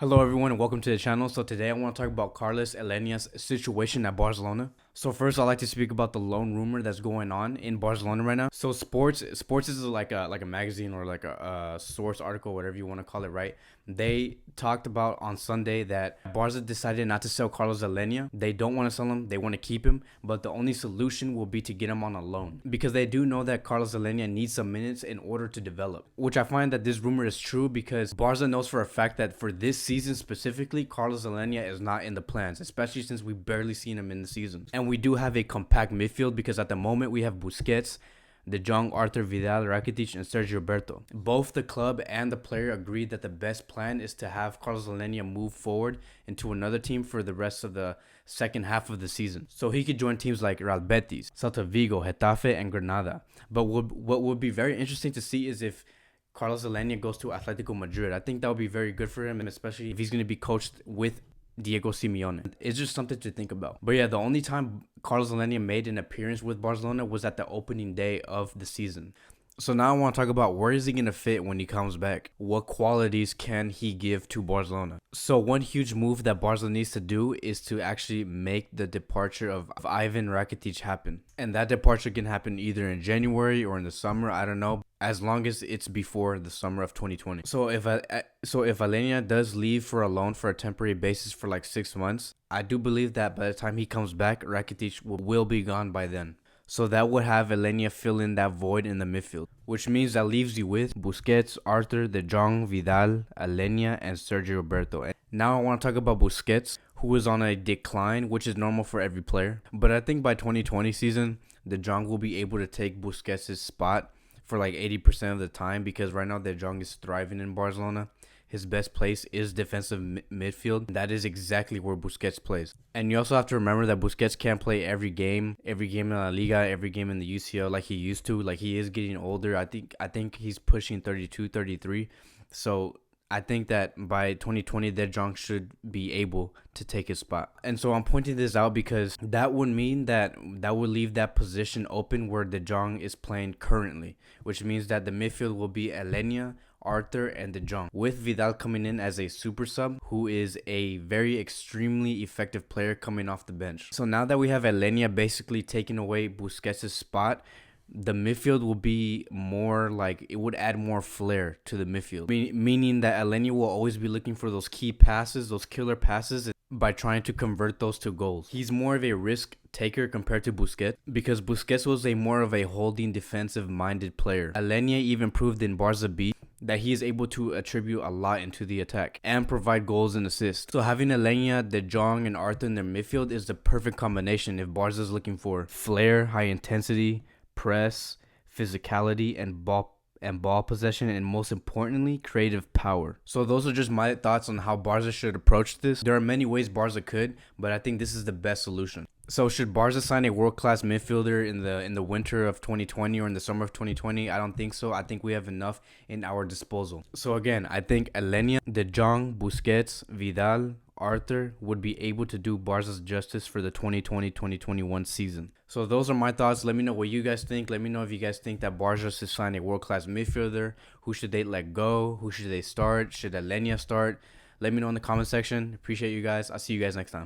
Hello everyone and welcome to the channel. So today I want to talk about Carlos Aleña's situation at Barcelona. So first I'd like to speak about the loan rumor that's going on in Barcelona right now. So sports is like a magazine or like a source article, whatever you want to call it, right? They talked about on Sunday that Barca decided not to sell Carlos Aleña. They don't want to sell him, they want to keep him, but the only solution will be to get him on a loan because they do know that Carlos Aleña needs some minutes in order to develop. Which I find that this rumor is true because Barca knows for a fact that for this season specifically, Carlos Aleña is not in the plans, especially since we barely seen him in the season. And we do have a compact midfield because at the moment we have Busquets, De Jong, Arthur Vidal, Rakitic, and Sergio Roberto. Both the club and the player agreed that the best plan is to have Carlos Aleña move forward into another team for the rest of the second half of the season. So he could join teams like Real Betis, Celta Vigo, Getafe, and Granada. But what would be very interesting to see is if Carlos Aleña goes to Atletico Madrid. I think that would be very good for him, and especially if he's going to be coached with Diego Simeone. It's just something to think about. But yeah, the only time Carlos Aleña made an appearance with Barcelona was at the opening day of the season. So now I want to talk about where is he going to fit when he comes back? What qualities can he give to Barcelona? So one huge move that Barcelona needs to do is to actually make the departure of Ivan Rakitic happen. And that departure can happen either in January or in the summer, I don't know, as long as it's before the summer of 2020. So if Aleña does leave for a loan for a temporary basis for like 6 months, I do believe that by the time he comes back, Rakitic will be gone by then. So that would have Aleña fill in that void in the midfield, which means that leaves you with Busquets, Arthur, De Jong, Vidal, Aleña, and Sergio Roberto. And now I want to talk about Busquets, who is on a decline, which is normal for every player. But I think by 2020 season, De Jong will be able to take Busquets' spot for like 80% of the time because right now De Jong is thriving in Barcelona. His best place is defensive midfield. That is exactly where Busquets plays. And you also have to remember that Busquets can't play every game in La Liga, every game in the UCL like he used to. Like he is getting older. I think he's pushing 32, 33. So I think that by 2020, De Jong should be able to take his spot. And so I'm pointing this out because that would mean that would leave that position open where De Jong is playing currently, which means that the midfield will be Aleña, Arthur, and De Jong, with Vidal coming in as a super sub who is a very extremely effective player coming off the bench. So now that we have Aleña basically taking away Busquets' spot, the midfield will be more like, it would add more flair to the midfield, meaning that Aleña will always be looking for those key passes, those killer passes, by trying to convert those to goals. He's more of a risk taker compared to Busquets because Busquets was more of a holding defensive minded player. Aleña even proved in Barca B that he is able to attribute a lot into the attack and provide goals and assists. So having Aleña, De Jong, and Arthur in their midfield is the perfect combination if Barca is looking for flair, high intensity, press, physicality, and ball possession, and most importantly, creative power. So those are just my thoughts on how Barca should approach this. There are many ways Barca could, but I think this is the best solution. So should Barca sign a world-class midfielder in the winter of 2020 or in the summer of 2020? I don't think so. I think we have enough in our disposal. So again, I think Aleña, De Jong, Busquets, Vidal, Arthur would be able to do Barca's justice for the 2020-2021 season. So those are my thoughts. Let me know what you guys think. Let me know if you guys think that Barca should sign a world-class midfielder. Who should they let go? Who should they start? Should Aleña start? Let me know in the comment section. Appreciate you guys. I'll see you guys next time.